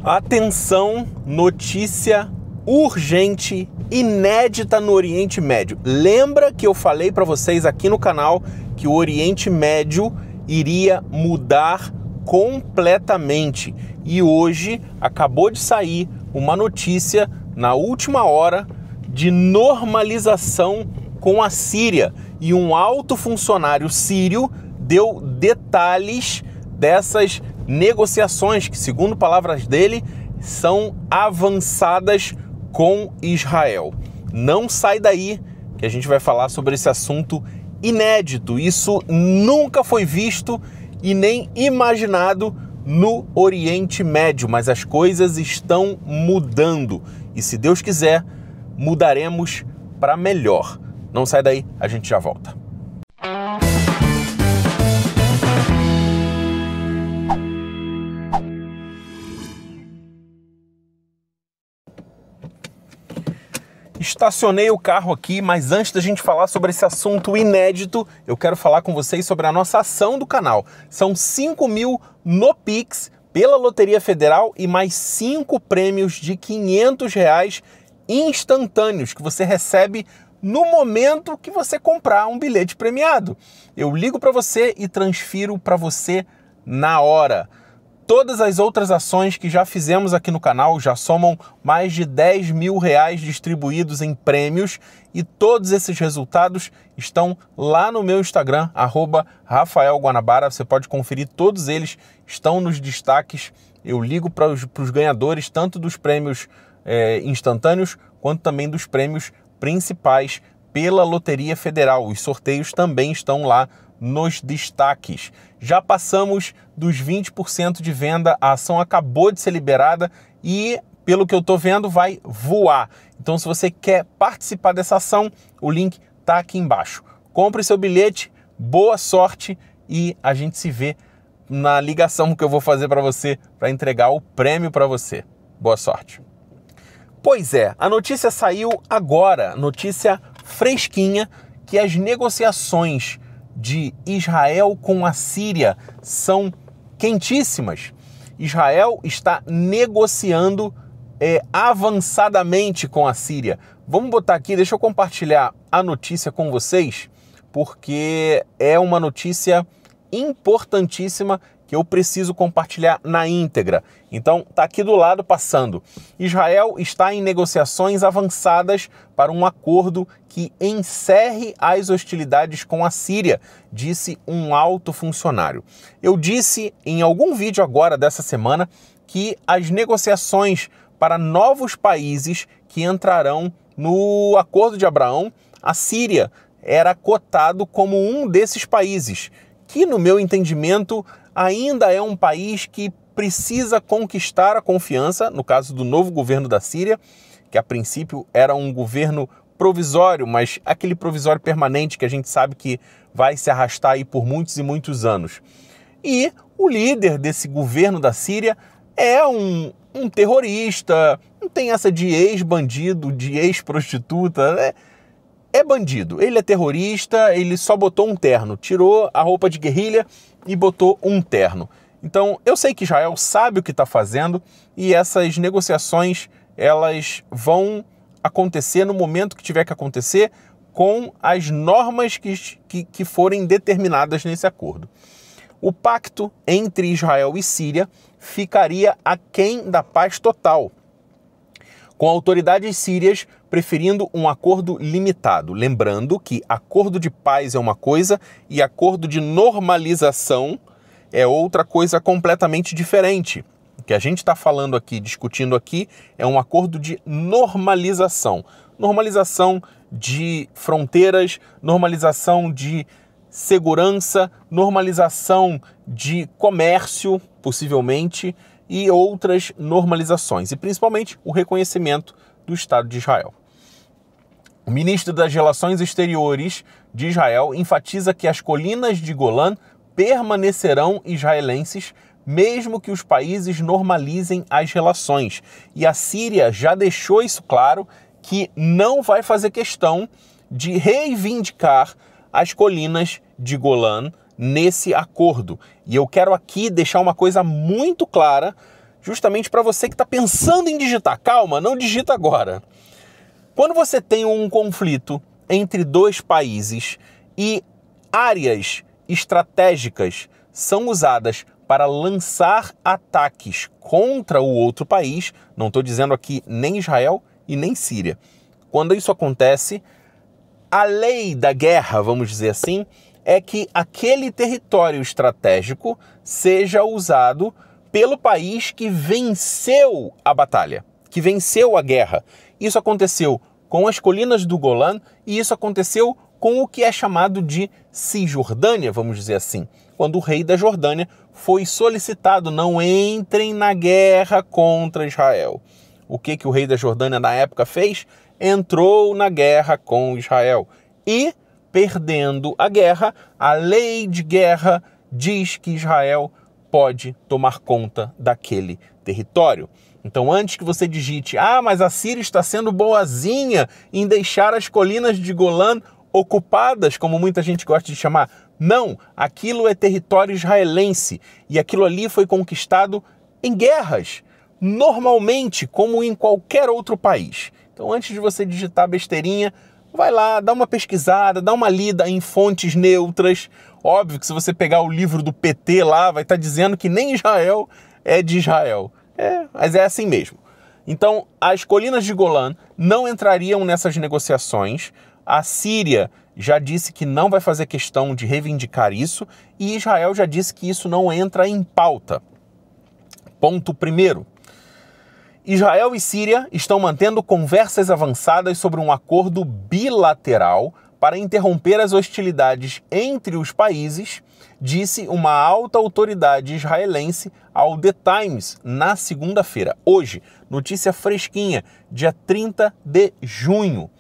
Atenção, notícia urgente, inédita no Oriente Médio. Lembra que eu falei para vocês aqui no canal que o Oriente Médio iria mudar completamente. E hoje acabou de sair uma notícia na última hora de normalização com a Síria. E um alto funcionário sírio deu detalhes dessas negociações que, segundo palavras dele, são avançadas com Israel. Não sai daí que a gente vai falar sobre esse assunto inédito. Isso nunca foi visto e nem imaginado no Oriente Médio, mas as coisas estão mudando. E se Deus quiser, mudaremos para melhor. Não sai daí, a gente já volta. Estacionei o carro aqui, mas antes da gente falar sobre esse assunto inédito, eu quero falar com vocês sobre a nossa ação do canal. São 5 mil no Pix pela Loteria Federal e mais 5 prêmios de R$500 instantâneos que você recebe no momento que você comprar um bilhete premiado. Eu ligo para você e transfiro para você na hora. Todas as outras ações que já fizemos aqui no canal já somam mais de R$10 mil distribuídos em prêmios e todos esses resultados estão lá no meu Instagram, @RafaelGuanabara. Você pode conferir, todos eles estão nos destaques. Eu ligo para os ganhadores, tanto dos prêmios instantâneos, quanto também dos prêmios principais pela Loteria Federal. Os sorteios também estão lá nos destaques. Já passamos dos 20% de venda, a ação acabou de ser liberada e, pelo que eu estou vendo, vai voar. Então, se você quer participar dessa ação, o link está aqui embaixo. Compre seu bilhete, boa sorte e a gente se vê na ligação que eu vou fazer para você para entregar o prêmio para você. Boa sorte. Pois é, a notícia saiu agora, notícia fresquinha, que as negociações de Israel com a Síria são quentíssimas. Israel está negociando avançadamente com a Síria. Vamos botar aqui, deixa eu compartilhar a notícia com vocês, porque é uma notícia importantíssima que eu preciso compartilhar na íntegra. Então, tá aqui do lado passando. Israel está em negociações avançadas para um acordo que encerre as hostilidades com a Síria, disse um alto funcionário. Eu disse em algum vídeo agora dessa semana que as negociações para novos países que entrarão no Acordo de Abraão, a Síria era cotado como um desses países, que no meu entendimento ainda é um país que precisa conquistar a confiança, no caso do novo governo da Síria, que a princípio era um governo provisório, mas aquele provisório permanente que a gente sabe que vai se arrastar aí por muitos e muitos anos. E o líder desse governo da Síria é um terrorista, não tem essa de ex-bandido, de ex-prostituta, é bandido, ele é terrorista, ele só botou um terno, tirou a roupa de guerrilha e botou um terno. Então, eu sei que Israel sabe o que está fazendo e essas negociações, elas vão acontecer no momento que tiver que acontecer, com as normas que forem determinadas nesse acordo. O pacto entre Israel e Síria ficaria aquém da paz total, com autoridades sírias preferindo um acordo limitado. Lembrando que acordo de paz é uma coisa e acordo de normalização é outra coisa completamente diferente. O que a gente está falando aqui, discutindo aqui, é um acordo de normalização. Normalização de fronteiras, normalização de segurança, normalização de comércio, possivelmente, e outras normalizações, e principalmente o reconhecimento do Estado de Israel. O ministro das Relações Exteriores de Israel enfatiza que as colinas de Golã permanecerão israelenses, mesmo que os países normalizem as relações. E a Síria já deixou isso claro, que não vai fazer questão de reivindicar as colinas de Golã nesse acordo. E eu quero aqui deixar uma coisa muito clara: justamente para você que está pensando em digitar. Calma, não digita agora. Quando você tem um conflito entre dois países e áreas estratégicas são usadas para lançar ataques contra o outro país, não estou dizendo aqui nem Israel e nem Síria. Quando isso acontece, a lei da guerra, vamos dizer assim, é que aquele território estratégico seja usado pelo país que venceu a batalha, que venceu a guerra. Isso aconteceu com as colinas do Golã e isso aconteceu com o que é chamado de Cisjordânia, vamos dizer assim, quando o rei da Jordânia foi solicitado: não entrem na guerra contra Israel. O que o rei da Jordânia na época fez? Entrou na guerra com Israel e, perdendo a guerra, a lei de guerra diz que Israel pode tomar conta daquele território. Então, antes que você digite: mas a Síria está sendo boazinha em deixar as colinas de Golã ocupadas, como muita gente gosta de chamar. Não, aquilo é território israelense e aquilo ali foi conquistado em guerras, normalmente, como em qualquer outro país. Então, antes de você digitar besteirinha, vai lá, dá uma pesquisada, dá uma lida em fontes neutras. Óbvio que se você pegar o livro do PT lá, vai estar dizendo que nem Israel é de Israel. Mas é assim mesmo. Então, as colinas de Golã não entrariam nessas negociações. A Síria já disse que não vai fazer questão de reivindicar isso e Israel já disse que isso não entra em pauta. Ponto primeiro. Israel e Síria estão mantendo conversas avançadas sobre um acordo bilateral para interromper as hostilidades entre os países, disse uma alta autoridade israelense ao The Times na segunda-feira. Hoje, notícia fresquinha, dia 30 de junho.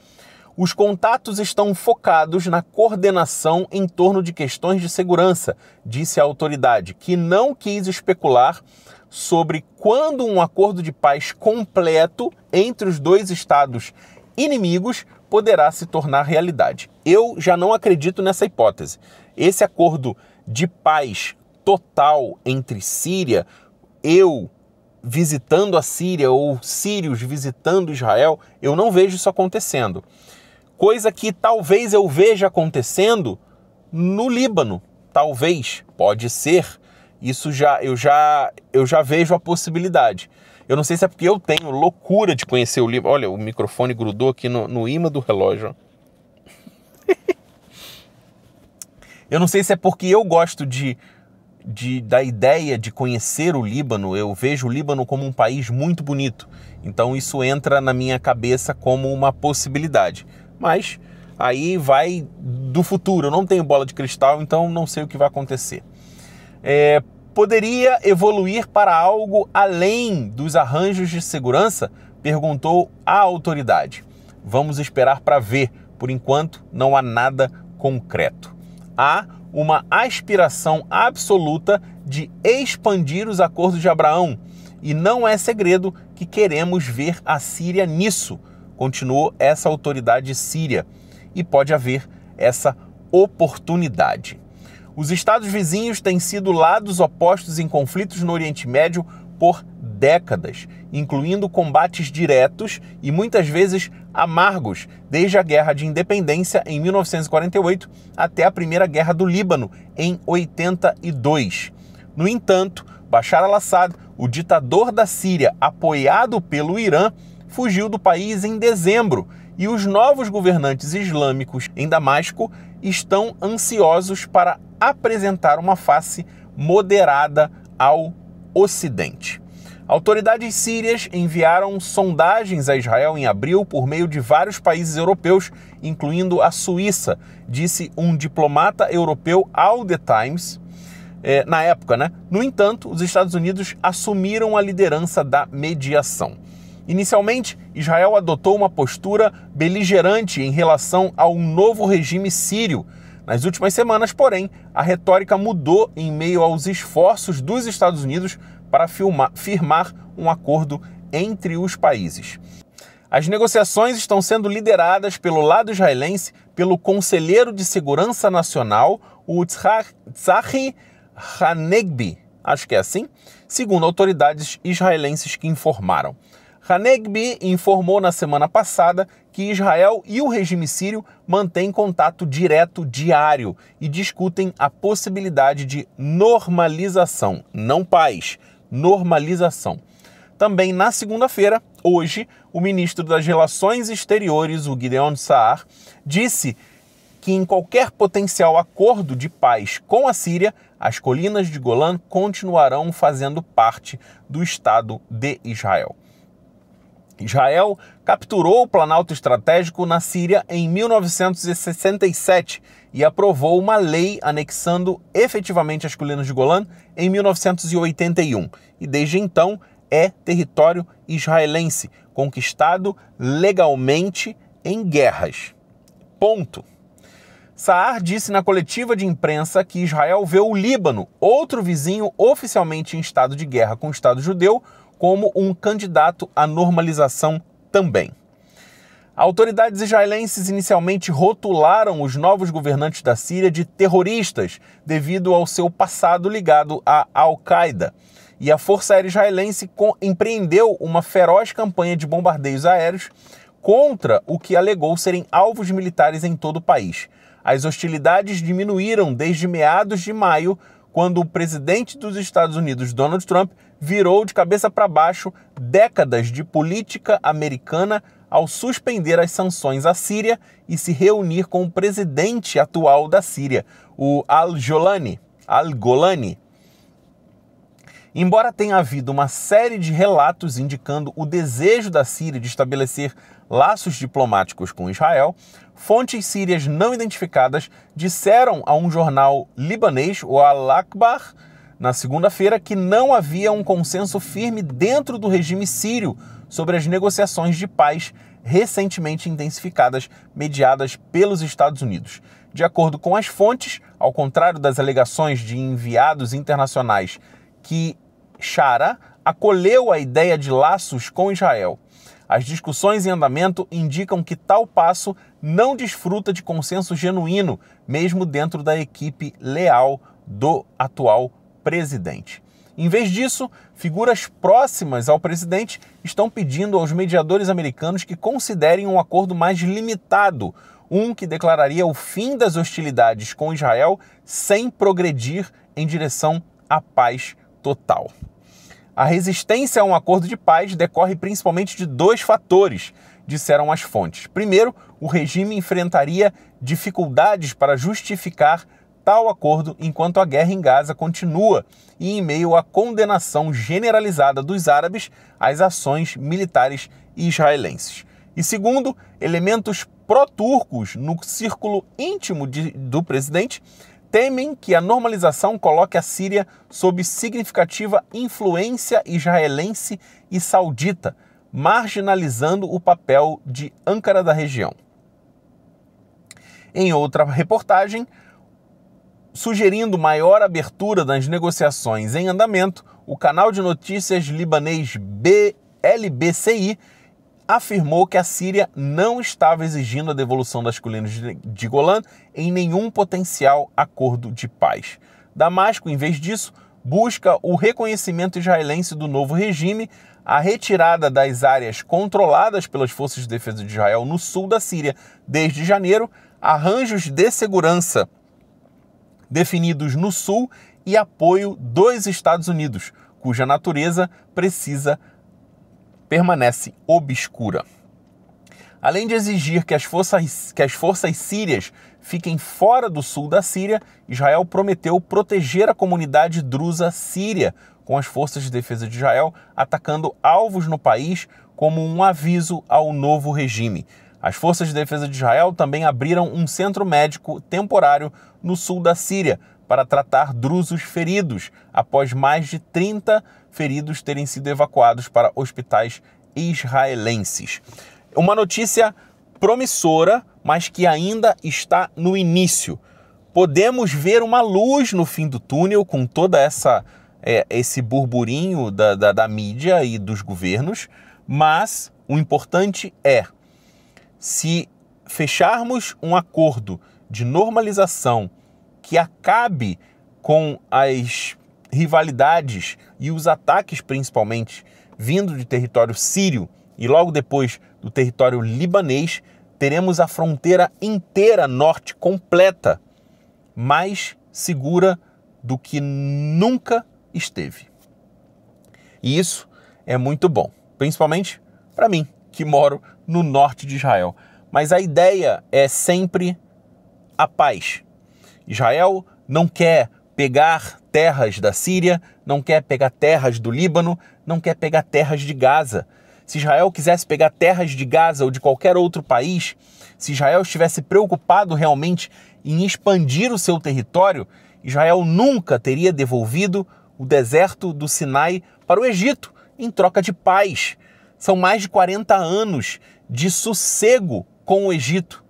Os contatos estão focados na coordenação em torno de questões de segurança, disse a autoridade, que não quis especular sobre quando um acordo de paz completo entre os dois estados inimigos poderá se tornar realidade. Eu já não acredito nessa hipótese. Esse acordo de paz total entre Síria, eu visitando a Síria ou sírios visitando Israel, eu não vejo isso acontecendo. Coisa que talvez eu veja acontecendo no Líbano. Talvez, pode ser. Isso eu já vejo a possibilidade. Eu não sei se é porque eu tenho loucura de conhecer o Líbano. Olha, o microfone grudou aqui no imã do relógio. Eu não sei se é porque eu gosto da ideia de conhecer o Líbano. Eu vejo o Líbano como um país muito bonito. Então isso entra na minha cabeça como uma possibilidade. Mas aí vai do futuro. Eu não tenho bola de cristal, então não sei o que vai acontecer. Poderia evoluir para algo além dos arranjos de segurança? Perguntou a autoridade. Vamos esperar para ver. Por enquanto, não há nada concreto. Há uma aspiração absoluta de expandir os acordos de Abraão. E não é segredo que queremos ver a Síria nisso, continuou essa autoridade síria. E pode haver essa oportunidade. Os estados vizinhos têm sido lados opostos em conflitos no Oriente Médio por décadas, incluindo combates diretos e muitas vezes amargos, desde a Guerra de Independência em 1948 até a Primeira Guerra do Líbano em 82. No entanto, Bashar al-Assad, o ditador da Síria apoiado pelo Irã, fugiu do país em dezembro e os novos governantes islâmicos em Damasco estão ansiosos para apresentar uma face moderada ao Ocidente. Autoridades sírias enviaram sondagens a Israel em abril por meio de vários países europeus, incluindo a Suíça, disse um diplomata europeu ao The Times, na época, né? No entanto, os Estados Unidos assumiram a liderança da mediação. Inicialmente, Israel adotou uma postura beligerante em relação ao novo regime sírio. Nas últimas semanas, porém, a retórica mudou em meio aos esforços dos Estados Unidos para firmar um acordo entre os países. As negociações estão sendo lideradas pelo lado israelense pelo Conselheiro de Segurança Nacional, o Tzachi Hanegbi, acho que é assim, segundo autoridades israelenses que informaram. Hanegbi informou na semana passada que Israel e o regime sírio mantêm contato direto diário e discutem a possibilidade de normalização, não paz, normalização. Também na segunda-feira, hoje, o ministro das Relações Exteriores, o Gideon Saar, disse que em qualquer potencial acordo de paz com a Síria, as colinas de Golã continuarão fazendo parte do Estado de Israel. Israel capturou o Planalto Estratégico na Síria em 1967 e aprovou uma lei anexando efetivamente as colinas de Golã em 1981. E desde então é território israelense, conquistado legalmente em guerras. Ponto. Saar disse na coletiva de imprensa que Israel vê o Líbano, outro vizinho oficialmente em estado de guerra com o Estado judeu, como um candidato à normalização também. Autoridades israelenses inicialmente rotularam os novos governantes da Síria de terroristas devido ao seu passado ligado à Al-Qaeda. E a Força Aérea Israelense empreendeu uma feroz campanha de bombardeios aéreos contra o que alegou serem alvos militares em todo o país. As hostilidades diminuíram desde meados de maio, quando o presidente dos Estados Unidos, Donald Trump, virou de cabeça para baixo décadas de política americana ao suspender as sanções à Síria e se reunir com o presidente atual da Síria, o Al-Golani. Embora tenha havido uma série de relatos indicando o desejo da Síria de estabelecer laços diplomáticos com Israel, fontes sírias não identificadas disseram a um jornal libanês, o Al-Akhbar, na segunda-feira, que não havia um consenso firme dentro do regime sírio sobre as negociações de paz recentemente intensificadas, mediadas pelos Estados Unidos. De acordo com as fontes, ao contrário das alegações de enviados internacionais que Shara acolheu a ideia de laços com Israel. As discussões em andamento indicam que tal passo não desfruta de consenso genuíno, mesmo dentro da equipe leal do atual presidente. Em vez disso, figuras próximas ao presidente estão pedindo aos mediadores americanos que considerem um acordo mais limitado, um que declararia o fim das hostilidades com Israel sem progredir em direção à paz total. A resistência a um acordo de paz decorre principalmente de dois fatores, disseram as fontes. Primeiro, o regime enfrentaria dificuldades para justificar tal acordo enquanto a guerra em Gaza continua e em meio à condenação generalizada dos árabes às ações militares israelenses. E segundo, elementos pró-turcos no círculo íntimo do presidente temem que a normalização coloque a Síria sob significativa influência israelense e saudita, marginalizando o papel de âncora da região. Em outra reportagem, sugerindo maior abertura das negociações em andamento, o canal de notícias libanês LBCI afirmou que a Síria não estava exigindo a devolução das colinas de Golã em nenhum potencial acordo de paz. Damasco, em vez disso, busca o reconhecimento israelense do novo regime, a retirada das áreas controladas pelas forças de defesa de Israel no sul da Síria desde janeiro, arranjos de segurança definidos no sul e apoio dos Estados Unidos, cuja natureza permanece obscura. Além de exigir que as forças sírias fiquem fora do sul da Síria, Israel prometeu proteger a comunidade drusa síria com as forças de defesa de Israel atacando alvos no país como um aviso ao novo regime. As forças de defesa de Israel também abriram um centro médico temporário no sul da Síria para tratar drusos feridos, após mais de 30 feridos terem sido evacuados para hospitais israelenses. Uma notícia promissora, mas que ainda está no início. Podemos ver uma luz no fim do túnel com toda esse burburinho da mídia e dos governos, mas o importante é, se fecharmos um acordo de normalização que acabe com as rivalidades e os ataques, principalmente, vindo de território sírio e logo depois do território libanês, teremos a fronteira inteira norte completa mais segura do que nunca esteve. E isso é muito bom, principalmente para mim, que moro no norte de Israel. Mas a ideia é sempre a paz. Israel não quer pegar terras da Síria, não quer pegar terras do Líbano, não quer pegar terras de Gaza. Se Israel quisesse pegar terras de Gaza ou de qualquer outro país, se Israel estivesse preocupado realmente em expandir o seu território, Israel nunca teria devolvido o deserto do Sinai para o Egito em troca de paz. São mais de 40 anos de sossego com o Egito.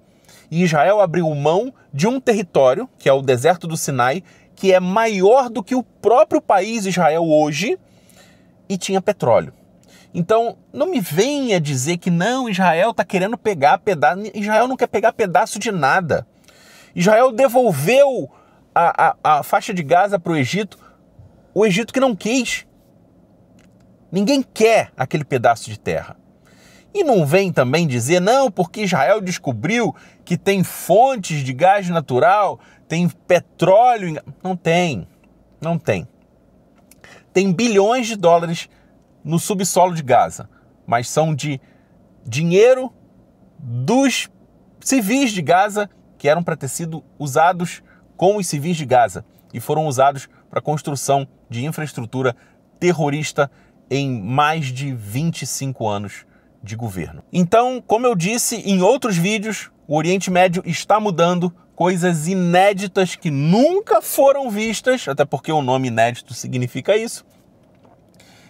E Israel abriu mão de um território, que é o deserto do Sinai, que é maior do que o próprio país Israel hoje, e tinha petróleo. Então, não me venha dizer que não, Israel está querendo pegar pedaço. Israel não quer pegar pedaço de nada. Israel devolveu a faixa de Gaza para o Egito que não quis. Ninguém quer aquele pedaço de terra. E não vem também dizer, não, porque Israel descobriu que tem fontes de gás natural, tem petróleo. Não tem, não tem. Tem bilhões de dólares no subsolo de Gaza, mas são de dinheiro dos civis de Gaza que eram para ter sido usados com os civis de Gaza e foram usados para a construção de infraestrutura terrorista em mais de 25 anos de governo. Então, como eu disse em outros vídeos, o Oriente Médio está mudando, coisas inéditas que nunca foram vistas, até porque o nome inédito significa isso,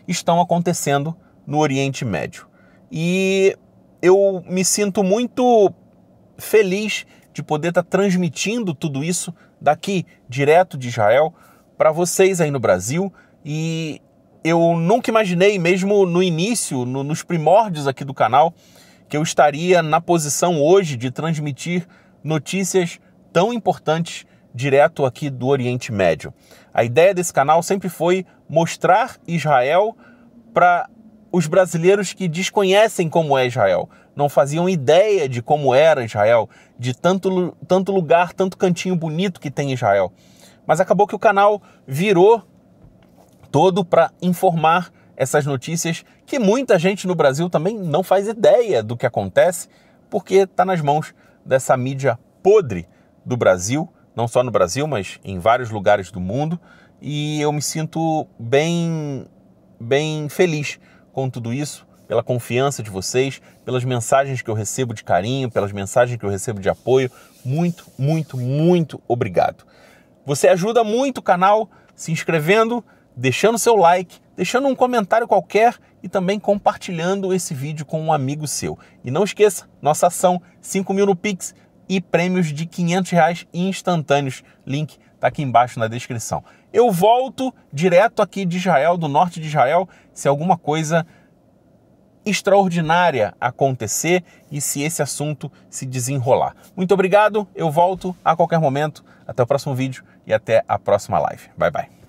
estão acontecendo no Oriente Médio. E eu me sinto muito feliz de poder estar transmitindo tudo isso daqui, direto de Israel, para vocês aí no Brasil. E eu nunca imaginei, mesmo no início, nos primórdios aqui do canal, que eu estaria na posição hoje de transmitir notícias tão importantes direto aqui do Oriente Médio. A ideia desse canal sempre foi mostrar Israel para os brasileiros que desconhecem como é Israel, não faziam ideia de como era Israel, de tanto lugar, tanto cantinho bonito que tem Israel. Mas acabou que o canal virou todo para informar essas notícias que muita gente no Brasil também não faz ideia do que acontece, porque está nas mãos dessa mídia podre do Brasil, não só no Brasil, mas em vários lugares do mundo, e eu me sinto bem feliz com tudo isso, pela confiança de vocês, pelas mensagens que eu recebo de carinho, pelas mensagens que eu recebo de apoio. Muito, muito, muito obrigado. Você ajuda muito o canal se inscrevendo, deixando seu like, deixando um comentário qualquer e também compartilhando esse vídeo com um amigo seu. E não esqueça, nossa ação 5.000 no Pix e prêmios de R$500 instantâneos. Link está aqui embaixo na descrição. Eu volto direto aqui de Israel, do norte de Israel, se alguma coisa extraordinária acontecer e se esse assunto se desenrolar. Muito obrigado, eu volto a qualquer momento. Até o próximo vídeo e até a próxima live. Bye, bye.